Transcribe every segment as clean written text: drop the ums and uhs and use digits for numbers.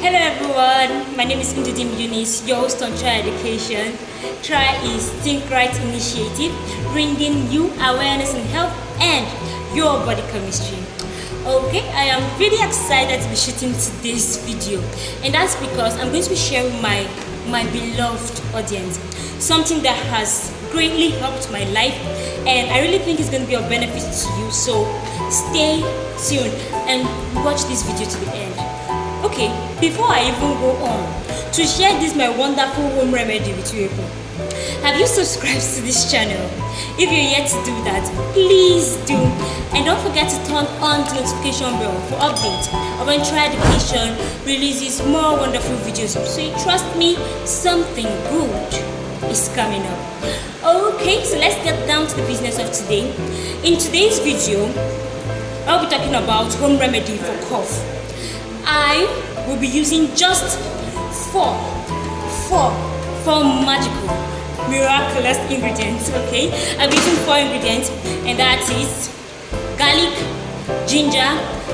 Hello everyone, my name is Ndudim Eunice, your host on Try Education. Try is Think Right Initiative, bringing you awareness in health and your body chemistry. Okay, I am really excited to be shooting today's video, and that's because I'm going to be sharing my beloved audience something that has greatly helped my life, and I really think it's going to be of benefit to you. So stay tuned and watch this video to the end. Okay, before I even go on to share this my wonderful home remedy with you, have you subscribed to this channel? If you're yet to do that, please do, and don't forget to turn on the notification bell for updates of when Try Education releases more wonderful videos. So you trust me, something good is coming up. Okay, so let's get down to the business of today. In today's video, I'll be talking about home remedy for cough. I will be using just four magical, miraculous ingredients. Okay, I'll be using 4 ingredients, and that is garlic, ginger,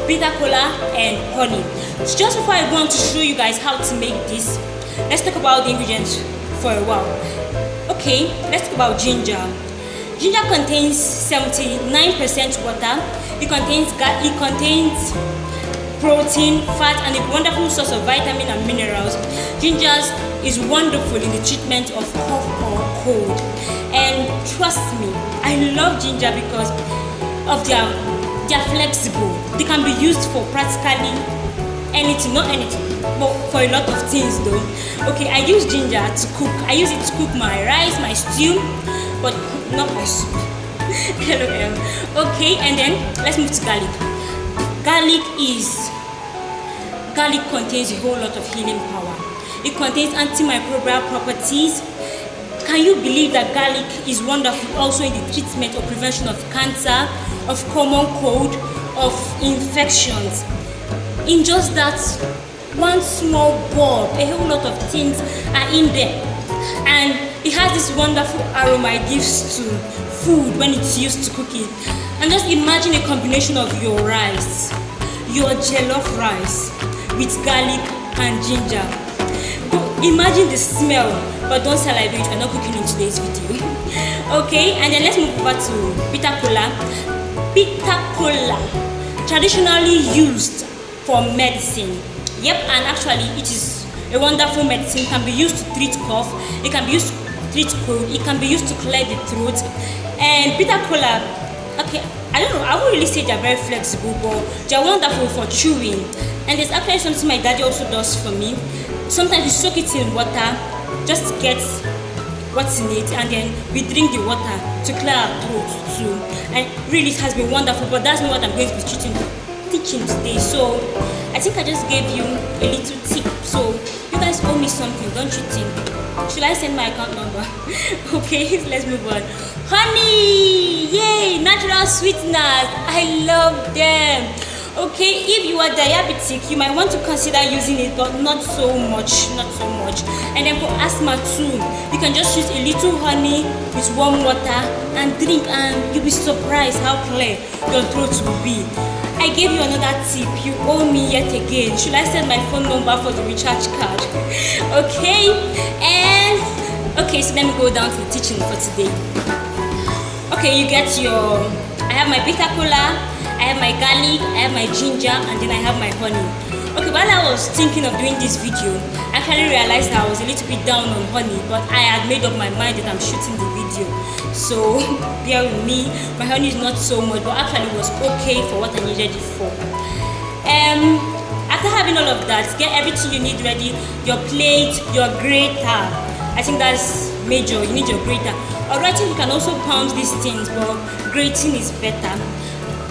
bitter kola, and honey. So just before I go on to show you guys how to make this, let's talk about the ingredients for a while. Okay, let's talk about ginger. Ginger contains 79% water. It contains protein, fat, and a wonderful source of vitamin and minerals. Ginger is wonderful in the treatment of cough or cold, and trust me, I love ginger because of they're flexible. They can be used for practically anything, not anything, but for a lot of things though. Okay, I use ginger to cook. I use it to cook my rice, my stew, but not my soup. Hello. Okay, and then let's move to garlic. Garlic contains a whole lot of healing power. It contains antimicrobial properties. Can you believe that garlic is wonderful also in the treatment or prevention of cancer, of common cold, of infections? In just that one small bulb, a whole lot of things are in there, and it has this wonderful aroma it gives to food when it's used to cooking. And just imagine a combination of your rice, your jollof rice with garlic and ginger. Imagine the smell, but don't salivate, we're not cooking in today's video. Okay, and then let's move over to bitter kola. Bitter kola, traditionally used for medicine. Yep, and actually it is a wonderful medicine. It can be used to treat cough, it can be used to treat cold, it can be used to clear the throat. And bitter kola, okay, I don't know, I won't really say they're very flexible, but they're wonderful for chewing. And there's actually something my daddy also does for me. Sometimes we soak it in water just to get what's in it, and then we drink the water to clear our throat too. And really it has been wonderful, but that's not what I'm going to be teaching today. So I think I just gave you a little tip. So you guys owe me something, don't you think? Should I send my account number? Okay, let's move on. Honey! Yay! Natural sweeteners! I love them! Okay, if you are diabetic, you might want to consider using it, but not so much. And then for asthma too, you can just use a little honey with warm water and drink, and you'll be surprised how clear your throat will be. I gave you another tip, you owe me yet again. Should I send my phone number for the recharge card? Okay, and okay, so let me go down to the teaching for today. Okay, you get I have my bitter kola, I have my garlic, I have my ginger, and then I have my honey. Okay, while I was thinking of doing this video, I actually realized that I was a little bit down on honey, but I had made up my mind that I'm shooting the video. So bear with me, my honey is not so much, but actually it was okay for what I needed it for. After having all of that, get everything you need ready, your plate, your grater. I think that's major, you need your grater. Alright, you can also pound these things, but grating is better.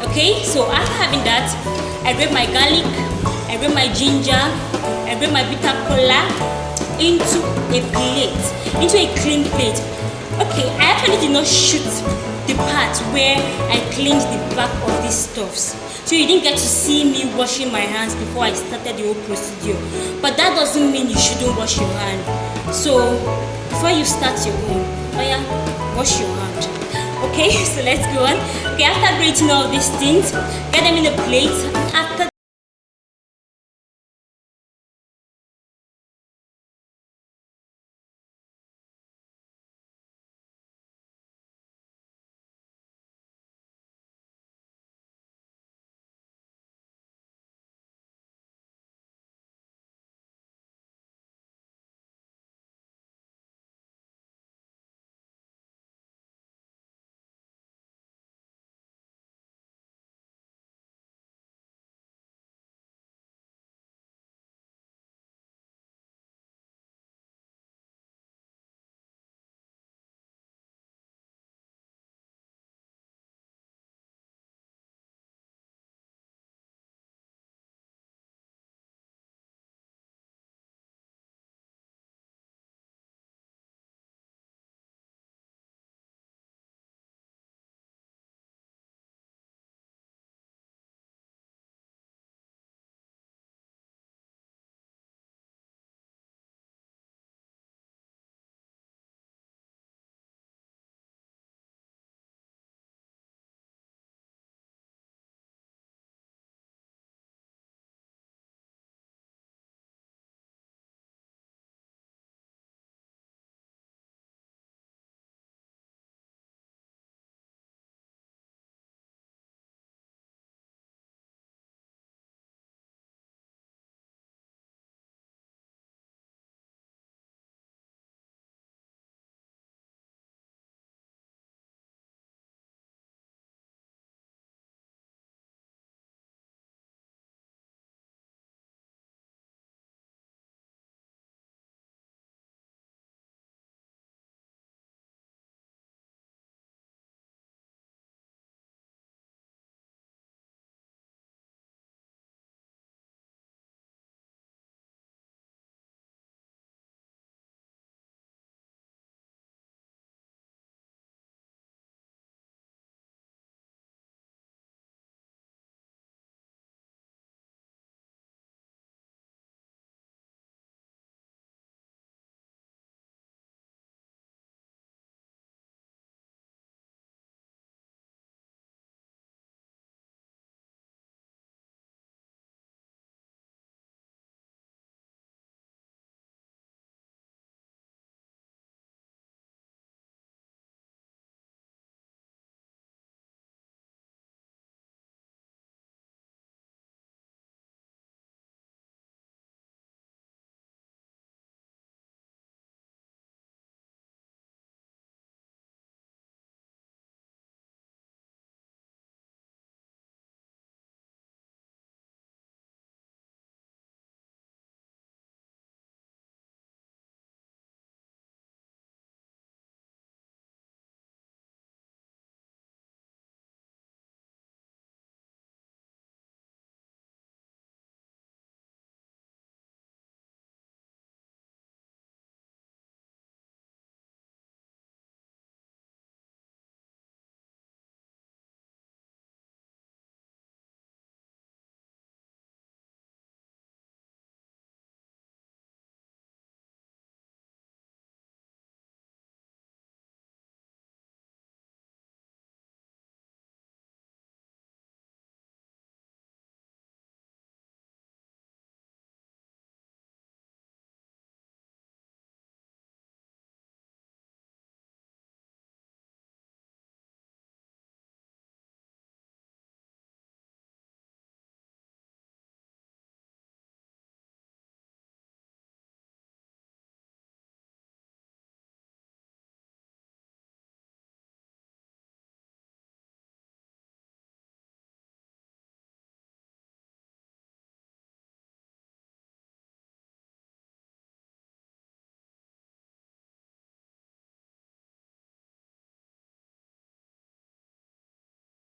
Okay, so after having that, I grab my garlic, I grab my ginger, I grab my bitter kola into a plate, into a clean plate. Okay, I actually did not shoot the part where I cleaned the back of these stuffs, so you didn't get to see me washing my hands before I started the whole procedure. But that doesn't mean you shouldn't wash your hand. So before you start your own, wash your hand. Okay, so let's go on. Okay, after grating all these things, get them in a plate. After